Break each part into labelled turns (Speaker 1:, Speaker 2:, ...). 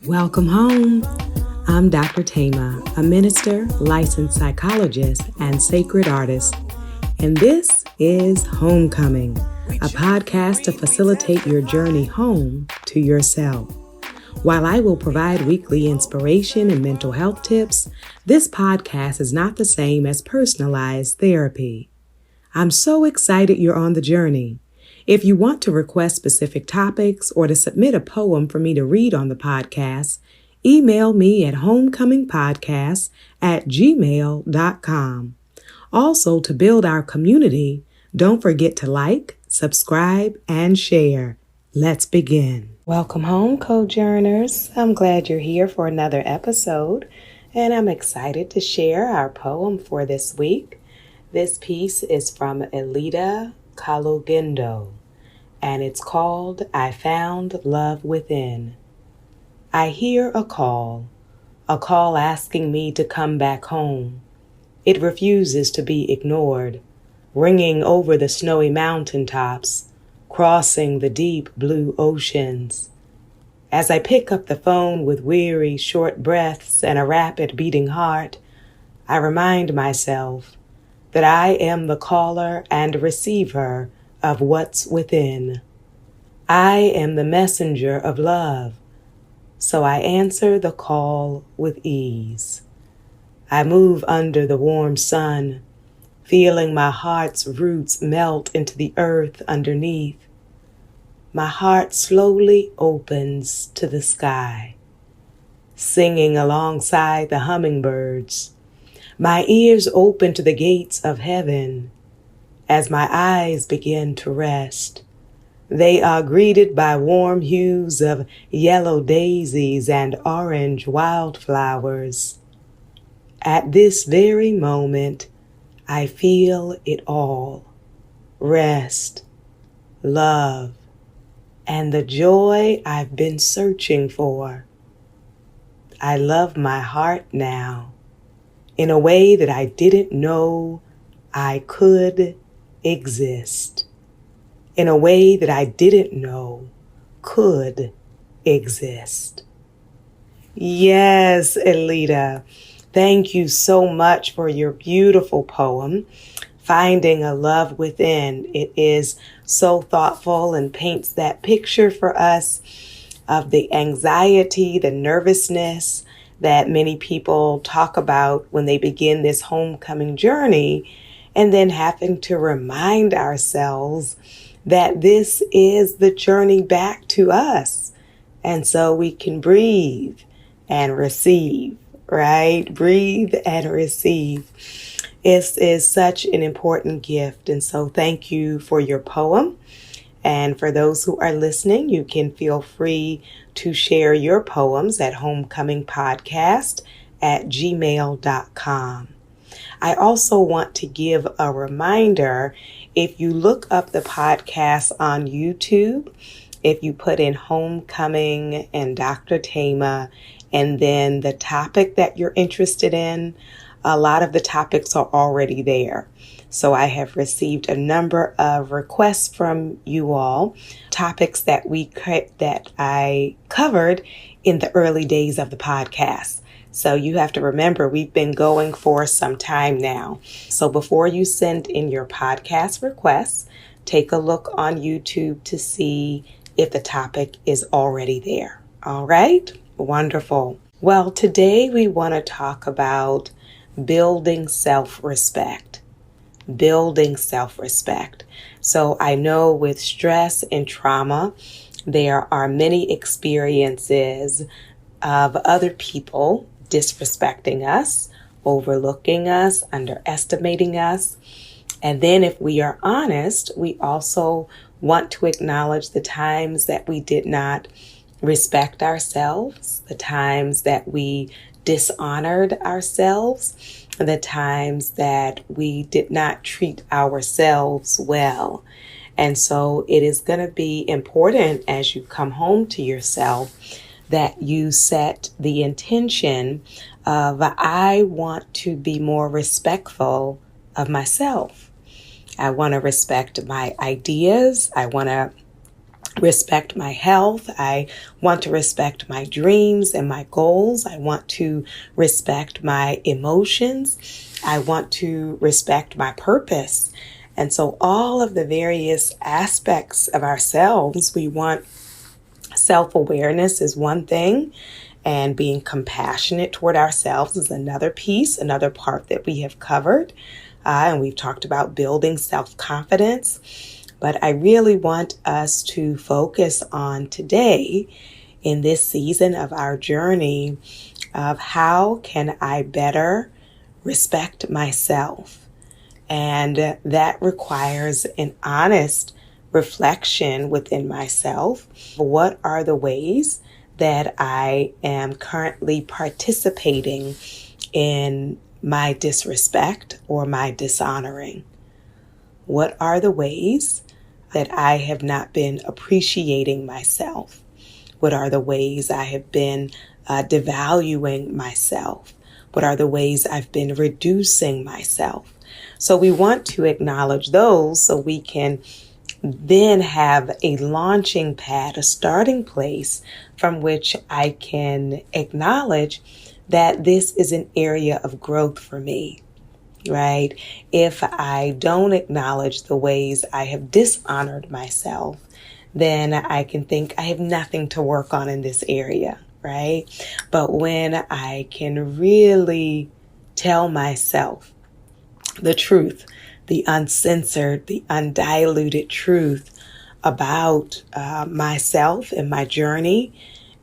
Speaker 1: Welcome home. I'm Dr.Thema, a minister, licensed psychologist, and sacred artist. And this is Homecoming, a podcast to facilitate your journey home to yourself. While I will provide weekly inspiration and mental health tips, this podcast is not the same as personalized therapy. I'm so excited you're on the journey. If you want to request specific topics or to submit a poem for me to read on the podcast, email me at homecomingpodcast@gmail.com. Also, to build our community, don't forget to like, subscribe, and share. Let's begin. Welcome home, co-journers. I'm glad you're here for another episode, and I'm excited to share our poem for this week. This piece is from Elida Kalugendo, and it's called I Found Love Within. I hear a call asking me to come back home. It refuses to be ignored, ringing over the snowy mountaintops, crossing the deep blue oceans. As I pick up the phone with weary, short breaths and a rapid beating heart, I remind myself that I am the caller and receiver of what's within. I am the messenger of love, so I answer the call with ease. I move under the warm sun, feeling my heart's roots melt into the earth underneath. My heart slowly opens to the sky, singing alongside the hummingbirds. My ears open to the gates of heaven. As my eyes begin to rest, they are greeted by warm hues of yellow daisies and orange wildflowers. At this very moment, I feel it all: rest, love, and the joy I've been searching for. I love my heart now, in a way that I didn't know I could exist. In a way that I didn't know could exist. Yes, Elida, thank you so much for your beautiful poem, Finding a Love Within. It is so thoughtful and paints that picture for us of the anxiety, the nervousness that many people talk about when they begin this homecoming journey, and then having to remind ourselves that this is the journey back to us. And so we can breathe and receive, right? Breathe and receive. It is such an important gift. And so thank you for your poem. And for those who are listening, you can feel free to share your poems at homecomingpodcast@gmail.com. I also want to give a reminder, if you look up the podcast on YouTube, if you put in Homecoming and Dr. Thema, and then the topic that you're interested in, a lot of the topics are already there. So I have received a number of requests from you all, topics that I covered in the early days of the podcast. So you have to remember, we've been going for some time now. So before you send in your podcast requests, take a look on YouTube to see if the topic is already there. All right? Wonderful. Well, today we want to talk about building self-respect. Building self-respect. So I know with stress and trauma, there are many experiences of other people disrespecting us, overlooking us, underestimating us. And then if we are honest, we also want to acknowledge the times that we did not respect ourselves, the times that we dishonored ourselves, the times that we did not treat ourselves well. And so it is going to be important as you come home to yourself that you set the intention of, I want to be more respectful of myself. I want to respect my ideas. I want to respect my health. I want to respect my dreams and my goals. I want to respect my emotions. I want to respect my purpose. And so all of the various aspects of ourselves, we want. Self-awareness is one thing, and being compassionate toward ourselves is another piece, another part that we have covered. And we've talked about building self-confidence. But I really want us to focus on today, in this season of our journey, of how can I better respect myself? And that requires an honest reflection within myself. What are the ways that I am currently participating in my disrespect or my dishonoring? What are the ways that I have not been appreciating myself? What are the ways I have been devaluing myself? What are the ways I've been reducing myself? So we want to acknowledge those so we can then have a launching pad, a starting place from which I can acknowledge that this is an area of growth for me, right? If I don't acknowledge the ways I have dishonored myself, then I can think I have nothing to work on in this area, right? But when I can really tell myself the truth, the uncensored, the undiluted truth about myself and my journey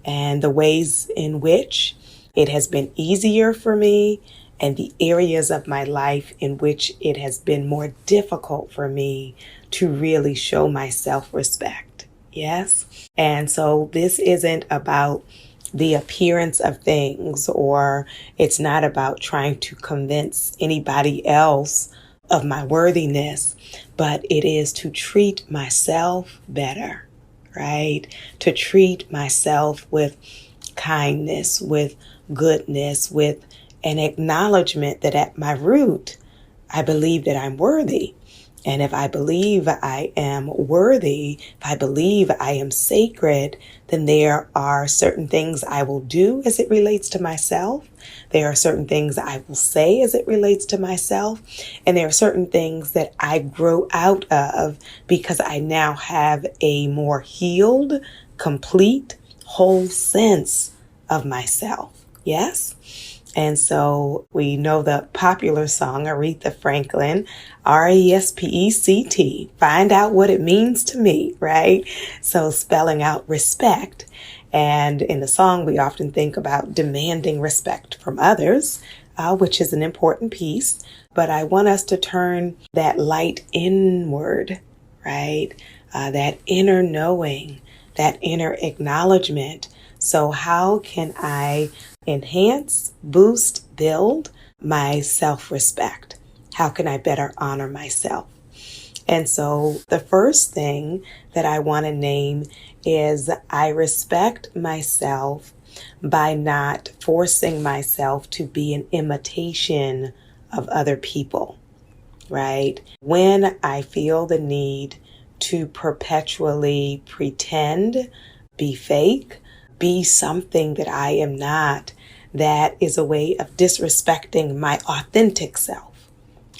Speaker 1: and the ways in which it has been easier for me and the areas of my life in which it has been more difficult for me to really show my self-respect. Yes? And so this isn't about the appearance of things, or it's not about trying to convince anybody else of my worthiness, but it is to treat myself better, right? To treat myself with kindness, with goodness, with an acknowledgement that at my root, I believe that I'm worthy. And if I believe I am worthy, if I believe I am sacred, then there are certain things I will do as it relates to myself. There are certain things I will say as it relates to myself. And there are certain things that I grow out of because I now have a more healed, complete, whole sense of myself. Yes? And so we know the popular song, Aretha Franklin, RESPECT, find out what it means to me, right? So spelling out respect. And in the song, we often think about demanding respect from others, which is an important piece. But I want us to turn that light inward, right? That inner knowing, that inner acknowledgement. So how can I enhance, boost, build my self-respect? How can I better honor myself? And so the first thing that I want to name is I respect myself by not forcing myself to be an imitation of other people, right? When I feel the need to perpetually pretend, be fake, be something that I am not, that is a way of disrespecting my authentic self,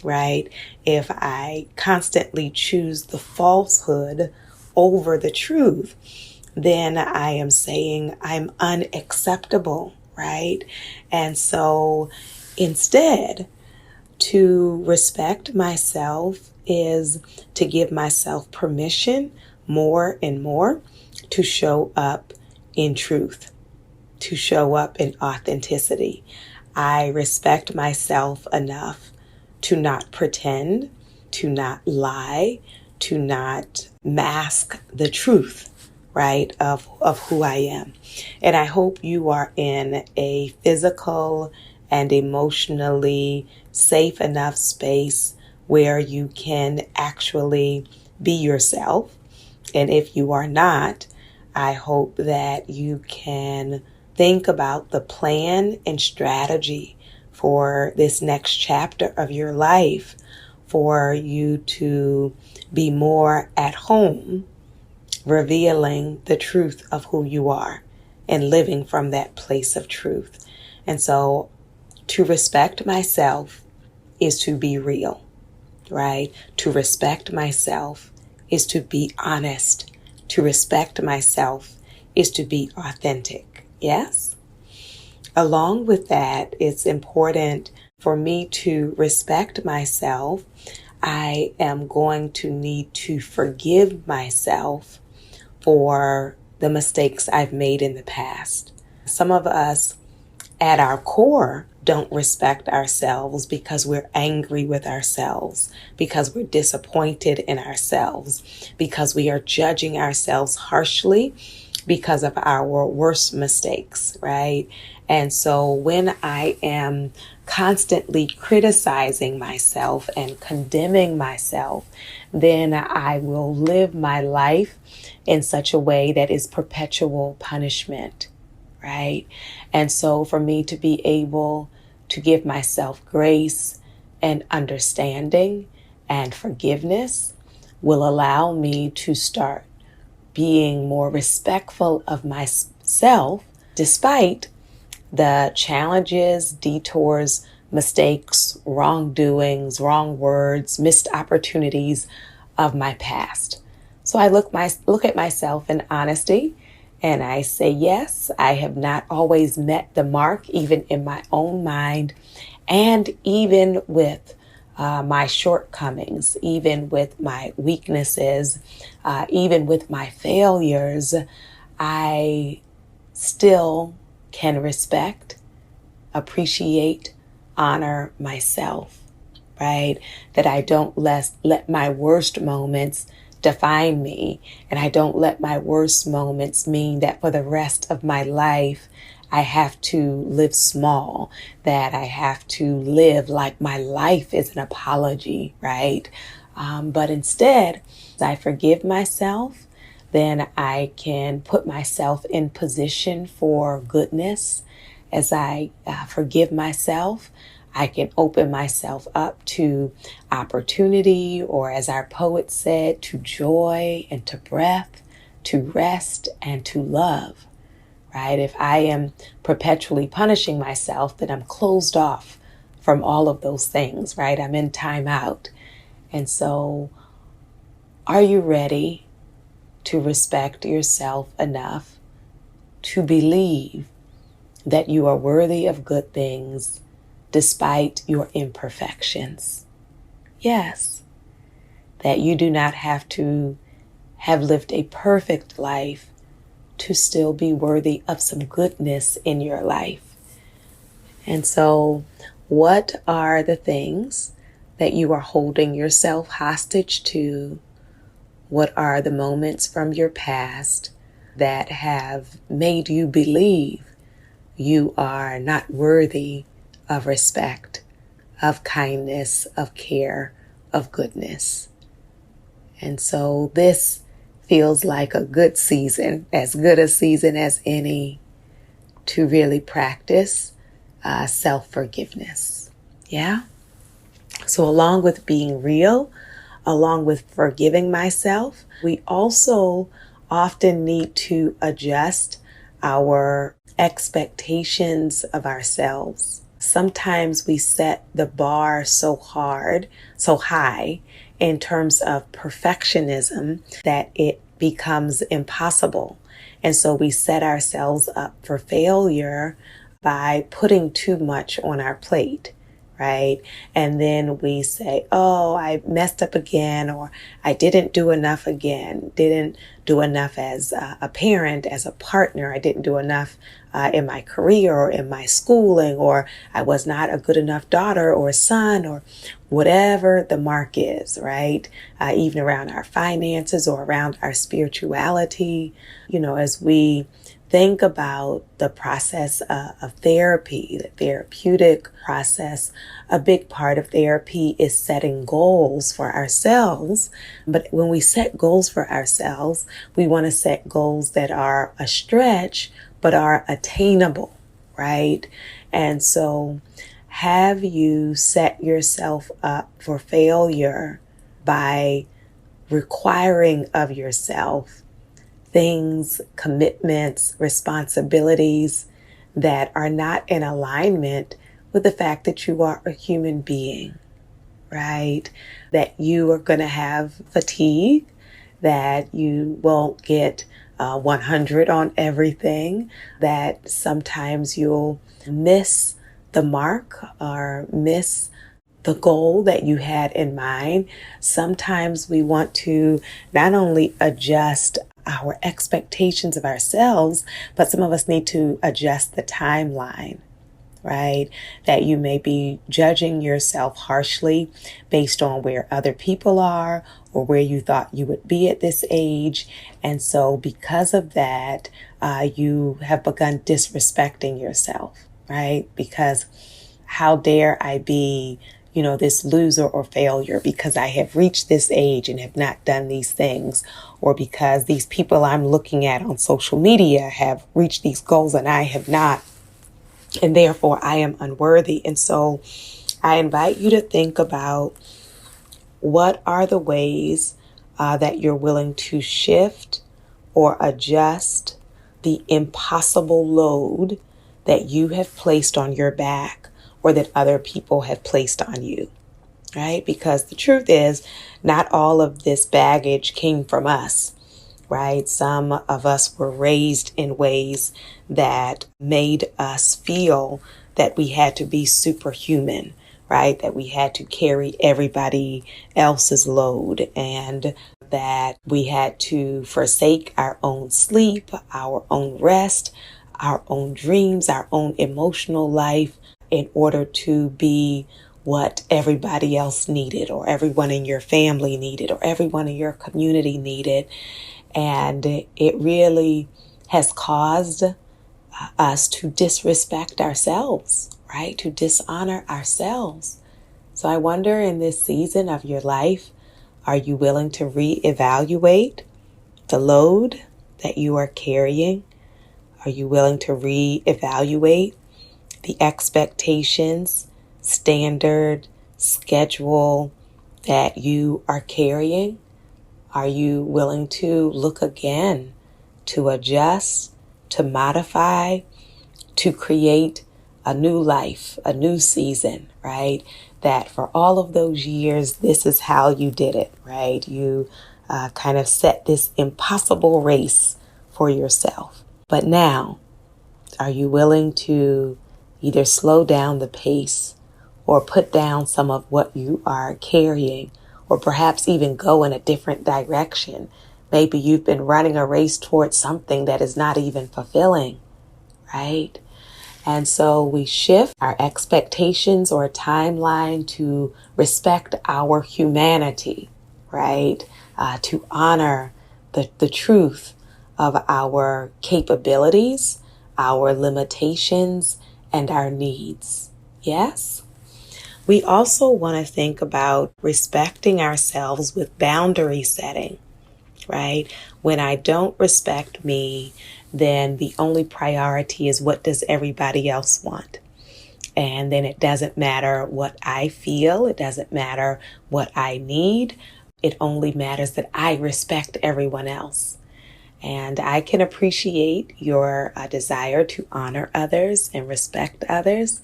Speaker 1: right? If I constantly choose the falsehood over the truth, then I am saying I'm unacceptable, right? And so instead, to respect myself is to give myself permission more and more to show up in truth, to show up in authenticity. I respect myself enough to not pretend, to not lie, to not mask the truth, right, of who I am. And I hope you are in a physical and emotionally safe enough space where you can actually be yourself. And if you are not, I hope that you can think about the plan and strategy for this next chapter of your life, for you to be more at home, revealing the truth of who you are and living from that place of truth. And so to respect myself is to be real, right? To respect myself is to be honest. To respect myself is to be authentic. Yes? Along with that, it's important for me to respect myself. I am going to need to forgive myself for the mistakes I've made in the past. Some of us at our core don't respect ourselves because we're angry with ourselves, because we're disappointed in ourselves, because we are judging ourselves harshly because of our worst mistakes, right? And so when I am constantly criticizing myself and condemning myself, then I will live my life in such a way that is perpetual punishment, right? And so for me to be able to give myself grace and understanding and forgiveness will allow me to start being more respectful of myself despite the challenges, detours, mistakes, wrongdoings, wrong words, missed opportunities of my past. So I look at myself in honesty and I say, yes, I have not always met the mark, even in my own mind, and even with my shortcomings, even with my weaknesses, even with my failures, I still can respect, appreciate, honor myself, right? That I don't let my worst moments define me, and I don't let my worst moments mean that for the rest of my life I have to live small, that I have to live like my life is an apology, right? But instead, I forgive myself, then I can put myself in position for goodness. As I forgive myself, I can open myself up to opportunity, or as our poet said, to joy and to breath, to rest and to love, right? If I am perpetually punishing myself, then I'm closed off from all of those things, right? I'm in timeout. And so, are you ready to respect yourself enough to believe that you are worthy of good things despite your imperfections? Yes, that you do not have to have lived a perfect life to still be worthy of some goodness in your life. And so, what are the things that you are holding yourself hostage to? What are the moments from your past that have made you believe you are not worthy of respect, of kindness, of care, of goodness? And so this feels like a good season, as good a season as any, to really practice self-forgiveness. Yeah? So along with being real, along with forgiving myself, we also often need to adjust our expectations of ourselves. Sometimes we set the bar so high in terms of perfectionism that it becomes impossible. And so we set ourselves up for failure by putting too much on our plate, right? And then we say, oh, I messed up again, or I didn't do enough again, didn't do enough as a parent, as a partner, I didn't do enough in my career or in my schooling, or I was not a good enough daughter or son, or whatever the mark is, right? Even around our finances or around our spirituality, as we think about the process of therapy, the therapeutic process, a big part of therapy is setting goals for ourselves. But when we set goals for ourselves, we want to set goals that are a stretch, but are attainable, right? And so have you set yourself up for failure by requiring of yourself things, commitments, responsibilities that are not in alignment with the fact that you are a human being, right? That you are going to have fatigue, that you won't get 100 on everything, that sometimes you'll miss the mark or miss the goal that you had in mind. Sometimes we want to not only adjust our expectations of ourselves, but some of us need to adjust the timeline, right? That you may be judging yourself harshly based on where other people are or where you thought you would be at this age. And so because of that, you have begun disrespecting yourself, right? Because how dare I be this loser or failure because I have reached this age and have not done these things, or because these people I'm looking at on social media have reached these goals and I have not, and therefore I am unworthy. And so I invite you to think about what are the ways that you're willing to shift or adjust the impossible load that you have placed on your back or that other people have placed on you, right? Because the truth is, not all of this baggage came from us, right? Some of us were raised in ways that made us feel that we had to be superhuman, right? That we had to carry everybody else's load and that we had to forsake our own sleep, our own rest, our own dreams, our own emotional life in order to be what everybody else needed or everyone in your family needed or everyone in your community needed. And it really has caused us to disrespect ourselves, right? To dishonor ourselves. So I wonder, in this season of your life, are you willing to reevaluate the load that you are carrying? Are you willing to reevaluate the expectations, standard, schedule that you are carrying? Are you willing to look again, to adjust, to modify, to create a new life, a new season, right? That for all of those years, this is how you did it, right? You kind of set this impossible race for yourself. But now, are you willing to either slow down the pace or put down some of what you are carrying, or perhaps even go in a different direction? Maybe you've been running a race towards something that is not even fulfilling, right? And so we shift our expectations or timeline to respect our humanity, right? To honor the truth of our capabilities, our limitations, and our needs. Yes? We also want to think about respecting ourselves with boundary setting, right? When I don't respect me, then the only priority is what does everybody else want? And then it doesn't matter what I feel. It doesn't matter what I need. It only matters that I respect everyone else. And I can appreciate your desire to honor others and respect others.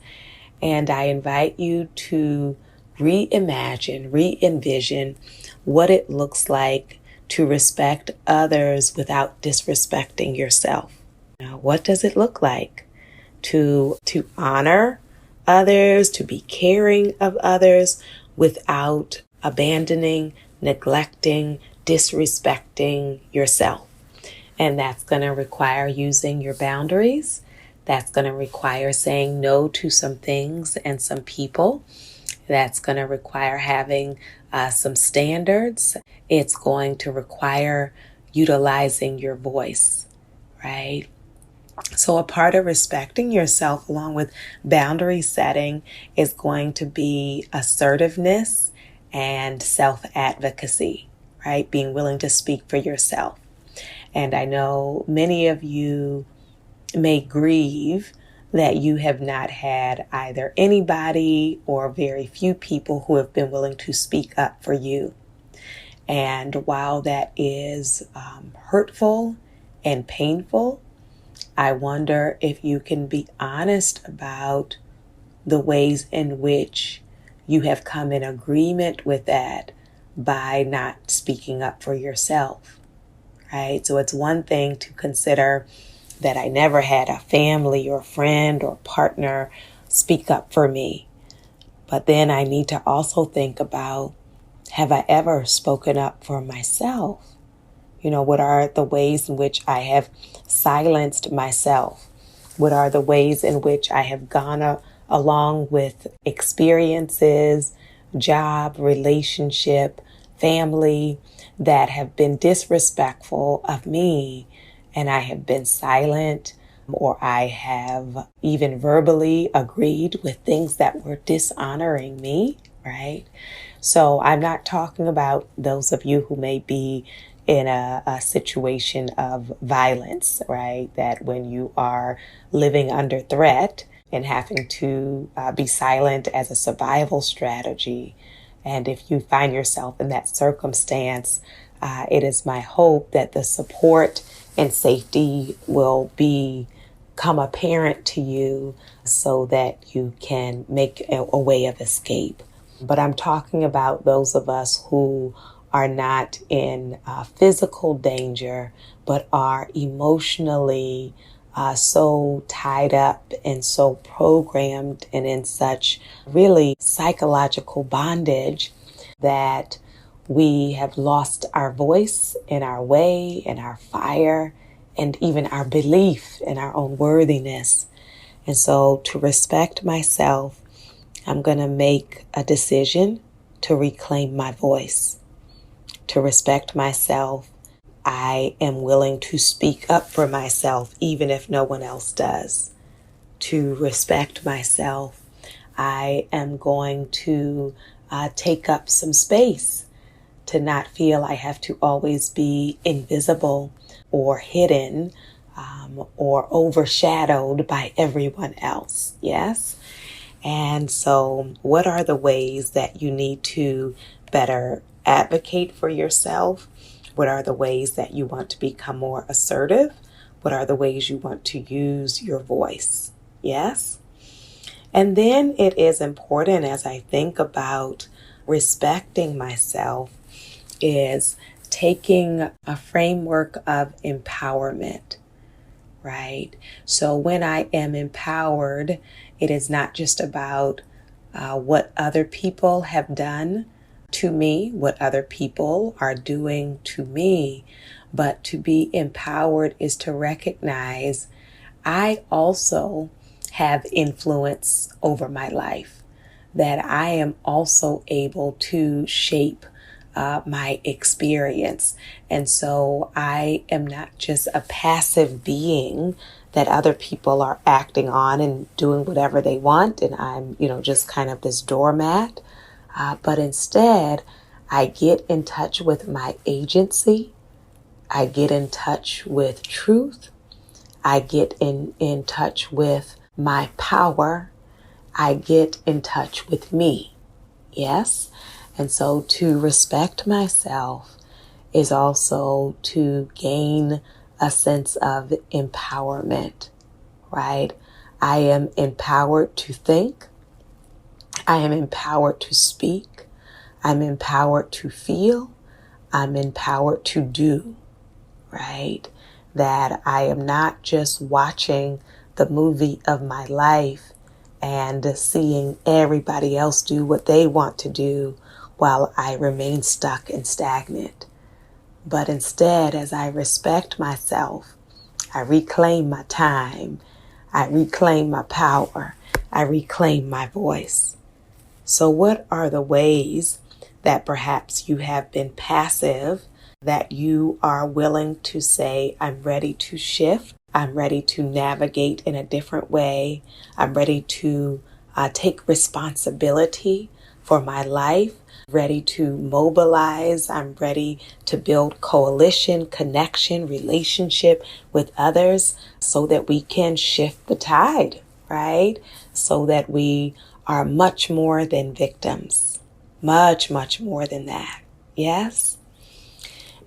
Speaker 1: And I invite you to reimagine, re-envision what it looks like to respect others without disrespecting yourself. Now, what does it look like to honor others, to be caring of others without abandoning, neglecting, disrespecting yourself? And that's going to require using your boundaries. That's going to require saying no to some things and some people. That's going to require having some standards. It's going to require utilizing your voice, right? So a part of respecting yourself along with boundary setting is going to be assertiveness and self-advocacy, right? Being willing to speak for yourself. And I know many of you may grieve that you have not had either anybody or very few people who have been willing to speak up for you. And while that is hurtful and painful, I wonder if you can be honest about the ways in which you have come in agreement with that by not speaking up for yourself, right? So it's one thing to consider that I never had a family or friend or partner speak up for me. But then I need to also think about, have I ever spoken up for myself? What are the ways in which I have silenced myself? What are the ways in which I have gone along with experiences, job, relationship, family that have been disrespectful of me, and I have been silent, or I have even verbally agreed with things that were dishonoring me, right? So I'm not talking about those of you who may be in a situation of violence, right? That when you are living under threat and having to be silent as a survival strategy. And if you find yourself in that circumstance, it is my hope that the support and safety will become apparent to you so that you can make a way of escape. But I'm talking about those of us who are not in physical danger, but are emotionally so tied up and so programmed and in such really psychological bondage that we have lost our voice and our way and our fire and even our belief in our own worthiness. And so to respect myself, I'm going to make a decision to reclaim my voice. To respect myself, I am willing to speak up for myself, even if no one else does. To respect myself, I am going to take up some space, to not feel I have to always be invisible or hidden or overshadowed by everyone else. Yes? And so what are the ways that you need to better advocate for yourself? What are the ways that you want to become more assertive? What are the ways you want to use your voice? Yes? And then it is important, as I think about respecting myself, is taking a framework of empowerment, right? So when I am empowered, it is not just about what other people have done to me, what other people are doing to me, but to be empowered is to recognize I also have influence over my life, that I am also able to shape my experience. And so I am not just a passive being that other people are acting on and doing whatever they want, and I'm, just kind of this doormat. But instead, I get in touch with my agency. I get in touch with truth. I get in touch with my power. I get in touch with me. Yes? And so to respect myself is also to gain a sense of empowerment, right? I am empowered to think. I am empowered to speak. I'm empowered to feel. I'm empowered to do, right? That I am not just watching the movie of my life and seeing everybody else do what they want to do while I remain stuck and stagnant. But instead, as I respect myself, I reclaim my time, I reclaim my power, I reclaim my voice. So what are the ways that perhaps you have been passive, that you are willing to say, I'm ready to shift? I'm ready to navigate in a different way. I'm ready to take responsibility for my life, ready to mobilize. I'm ready to build coalition, connection, relationship with others so that we can shift the tide, right? So that we are much more than victims. Much, much more than that. Yes?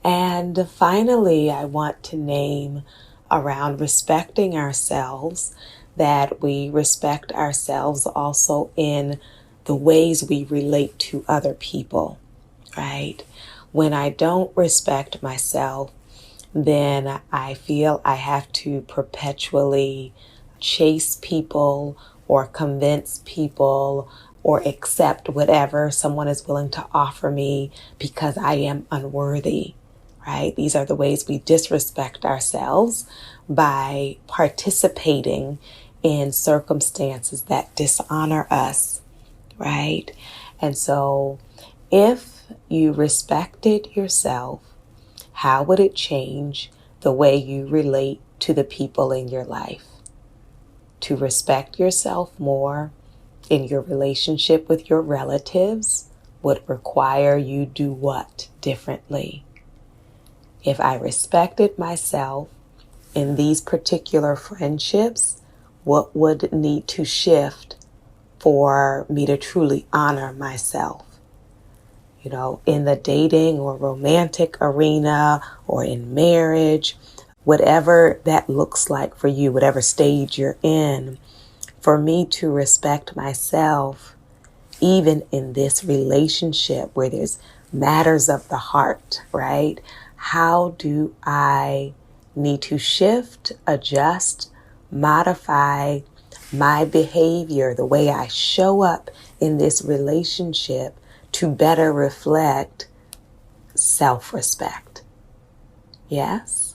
Speaker 1: And finally, I want to name around respecting ourselves that we respect ourselves also in the ways we relate to other people, right? When I don't respect myself, then I feel I have to perpetually chase people or convince people or accept whatever someone is willing to offer me because I am unworthy, right? These are the ways we disrespect ourselves by participating in circumstances that dishonor us, right? And so if you respected yourself, how would it change the way you relate to the people in your life? To respect yourself more in your relationship with your relatives would require you do what differently? If I respected myself in these particular friendships, what would need to shift for me to truly honor myself? You know, in the dating or romantic arena or in marriage, whatever that looks like for you, whatever stage you're in, for me to respect myself, even in this relationship where there's matters of the heart, right? How do I need to shift, adjust, modify my behavior, the way I show up in this relationship to better reflect self-respect? Yes?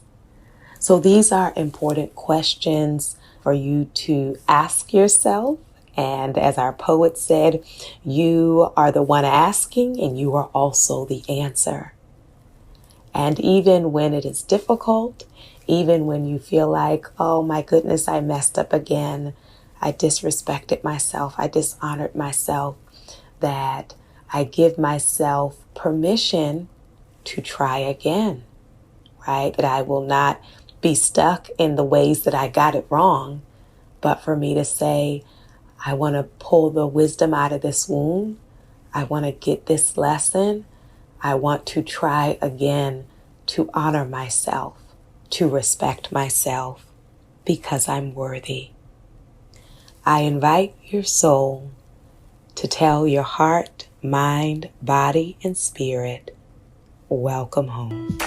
Speaker 1: So these are important questions for you to ask yourself. And as our poet said, you are the one asking and you are also the answer. And even when it is difficult, even when you feel like, oh my goodness, I messed up again, I disrespected myself, I dishonored myself, that I give myself permission to try again, right? That I will not be stuck in the ways that I got it wrong, but for me to say, I want to pull the wisdom out of this wound. I want to get this lesson. I want to try again to honor myself, to respect myself, because I'm worthy. I invite your soul to tell your heart, mind, body, and spirit, welcome home.